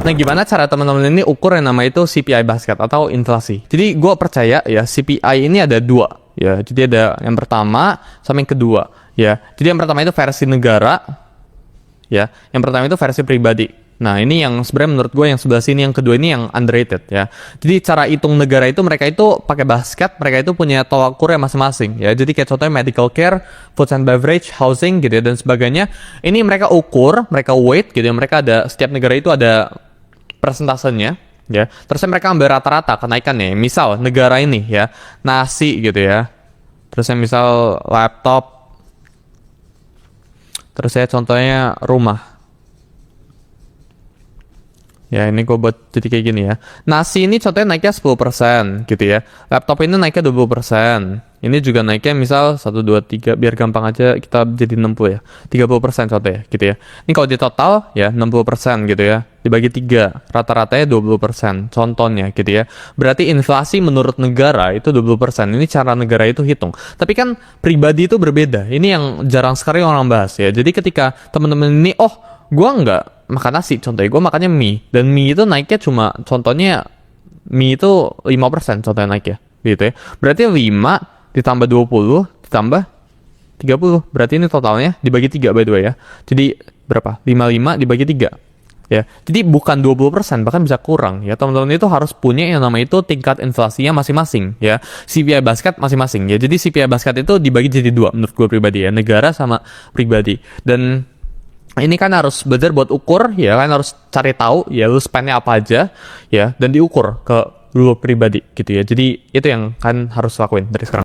Nah, gimana cara teman-teman ini ukur yang nama itu CPI basket atau inflasi? Jadi gue percaya ya CPI ini ada dua ya. Jadi ada yang pertama sama yang kedua ya. Jadi yang pertama itu versi negara ya. Yang pertama itu versi pribadi. Nah, ini yang sebenarnya menurut gue yang sebelah sini, yang kedua ini yang underrated ya. Jadi cara hitung negara itu mereka itu pakai basket, mereka itu punya tolak ukurnya masing-masing ya. Jadi kayak contohnya medical care, food and beverage, housing gitu ya dan sebagainya. Ini mereka ukur, mereka weight gitu ya. Mereka ada setiap negara itu ada persentasenya ya. Terus mereka ambil rata-rata kenaikannya. Misal negara ini ya, nasi gitu ya. Terus yang misal laptop. Terus saya contohnya rumah. Ya ini gue buat jadi kayak gini ya. Nasi ini contohnya naiknya 10% gitu ya. Laptop ini naiknya 20%. Ini juga naiknya misal 1, 2, 3. Biar gampang aja kita jadi 60 ya. 30% contohnya gitu ya. Ini kalau di total ya 60% gitu ya. Dibagi 3. Rata-ratanya 20%. Contohnya gitu ya. Berarti inflasi menurut negara itu 20%. Ini cara negara itu hitung. Tapi kan pribadi itu berbeda. Ini yang jarang sekali orang bahas ya. Jadi ketika teman-teman ini gua nggak makan nasi, contohnya gue makannya mie, dan mie itu naiknya cuma, contohnya mie itu 5% contohnya naik ya, gitu ya. Berarti 5 ditambah 20 ditambah 30, berarti ini totalnya dibagi 3 by the way ya. Jadi berapa? 55 dibagi 3 ya. Jadi bukan 20%, bahkan bisa kurang ya. Teman-teman itu harus punya yang nama itu tingkat inflasinya masing-masing ya. CPI basket masing-masing ya. Jadi CPI basket itu dibagi jadi 2 menurut gue pribadi ya, negara sama pribadi. Dan ini kan harus bener buat ukur ya kan, harus cari tahu ya lu spendnya apa aja ya, dan diukur ke lu pribadi gitu ya. Jadi itu yang kan harus lakuin dari sekarang.